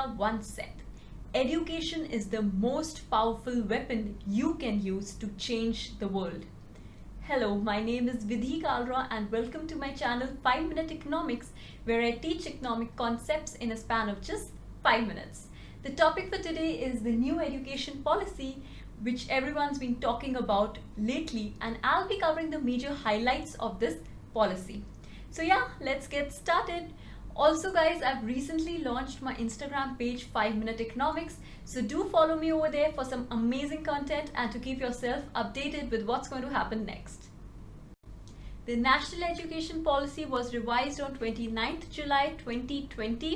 India once said, "Education is the most powerful weapon you can use to change the world." Hello, my name is Vidhi Kalra and welcome to my channel 5 Minute Economics, where I teach economic concepts in a span of just 5 minutes. The topic for today is the new education policy, which everyone's been talking about lately, and I'll be covering the major highlights of this policy. So yeah, let's get started. Also guys, I've recently launched my Instagram page 5 Minute Economics, so do follow me over there for some amazing content and to keep yourself updated with what's going to happen next. The National Education Policy was revised on 29th July 2020.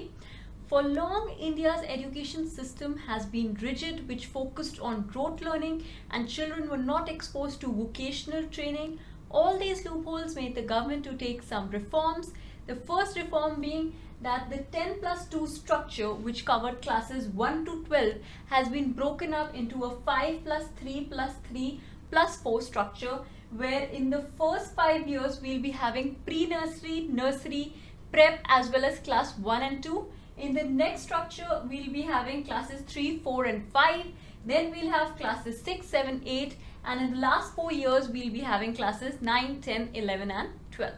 For long, India's education system has been rigid, which focused on rote learning, and children were not exposed to vocational training. All these loopholes made the government to take some reforms. The first reform being that the 10+2 structure, which covered classes 1 to 12, has been broken up into a 5+3+3+4 structure, where in the first 5 years we'll be having pre-nursery, nursery, prep as well as class 1 and 2. In the next structure, we'll be having classes 3, 4 and 5. Then we'll have classes 6, 7, 8. And in the last 4 years, we'll be having classes 9, 10, 11 and 12.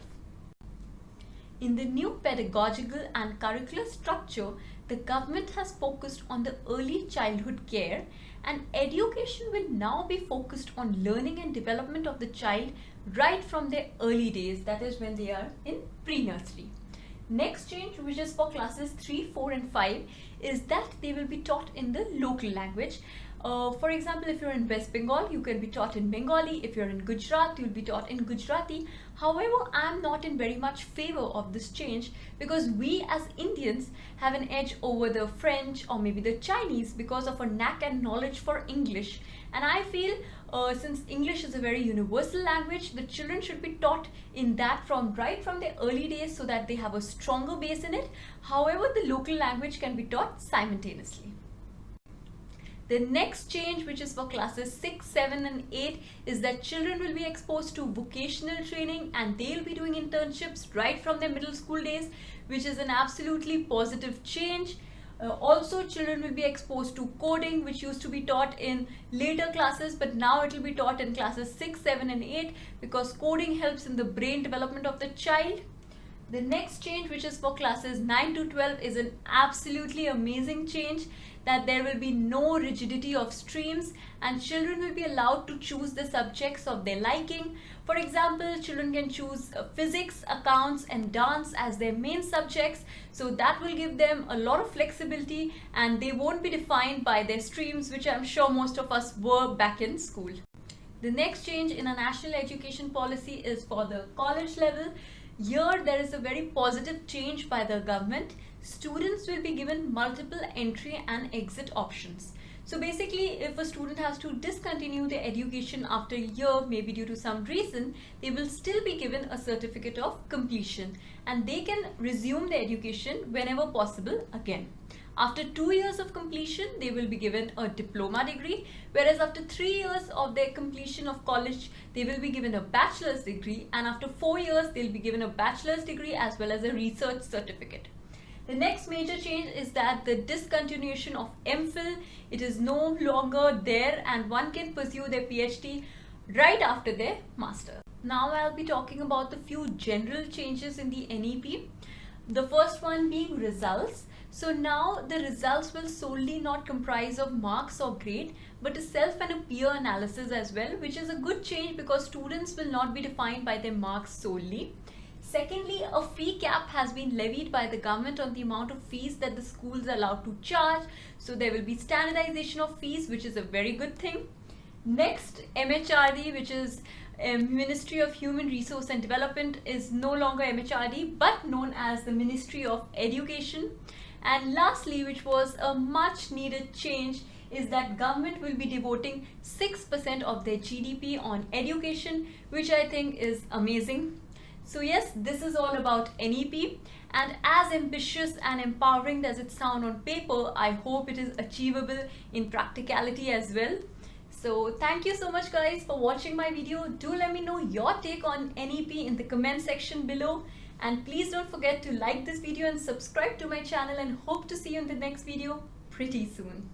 In the new pedagogical and curricular structure, the government has focused on the early childhood care, and education will now be focused on learning and development of the child right from their early days, that is when they are in pre-nursery. Next change, which is for classes 3, 4 and 5, is that they will be taught in the local language. For example, if you're in West Bengal, you can be taught in Bengali. If you're in Gujarat, you'll be taught in Gujarati. However, I'm not in very much favor of this change, because we as Indians have an edge over the French or maybe the Chinese because of our knack and knowledge for English. And I feel since English is a very universal language, the children should be taught in that right from their early days so that they have a stronger base in it. However, the local language can be taught simultaneously. The next change, which is for classes 6, 7 and 8, is that children will be exposed to vocational training and they'll be doing internships right from their middle school days, which is an absolutely positive change. Also, children will be exposed to coding, which used to be taught in later classes, but now it will be taught in classes 6, 7 and 8 because coding helps in the brain development of the child. The next change, which is for classes 9 to 12, is an absolutely amazing change, that there will be no rigidity of streams and children will be allowed to choose the subjects of their liking. For example, children can choose physics, accounts and dance as their main subjects, so that will give them a lot of flexibility and they won't be defined by their streams, which I'm sure most of us were back in school. The next change in a national education policy is for the college level. Here there is a very positive change by the government. Students will be given multiple entry and exit options. So basically, if a student has to discontinue their education after a year, maybe due to some reason, they will still be given a certificate of completion and they can resume their education whenever possible again. After 2 years of completion, they will be given a diploma degree, whereas after 3 years of their completion of college, they will be given a bachelor's degree, and after 4 years, they'll be given a bachelor's degree as well as a research certificate. The next major change is that the discontinuation of MPhil, it is no longer there and one can pursue their PhD right after their master. Now I'll be talking about the few general changes in the NEP. The first one being results. So now the results will solely not comprise of marks or grade, but a self and a peer analysis as well, which is a good change because students will not be defined by their marks solely. Secondly, a fee cap has been levied by the government on the amount of fees that the schools are allowed to charge. So there will be standardization of fees, which is a very good thing. Next, MHRD, which is Ministry of Human Resource and Development, is no longer MHRD but known as the Ministry of Education. And lastly, which was a much needed change, is that government will be devoting 6% of their GDP on education, which I think is amazing. So yes, this is all about NEP, and as ambitious and empowering as it sounds on paper, I hope it is achievable in practicality as well. So thank you so much guys for watching my video. Do let me know your take on NEP in the comment section below, And please don't forget to like this video and subscribe to my channel, and hope to see you in the next video pretty soon.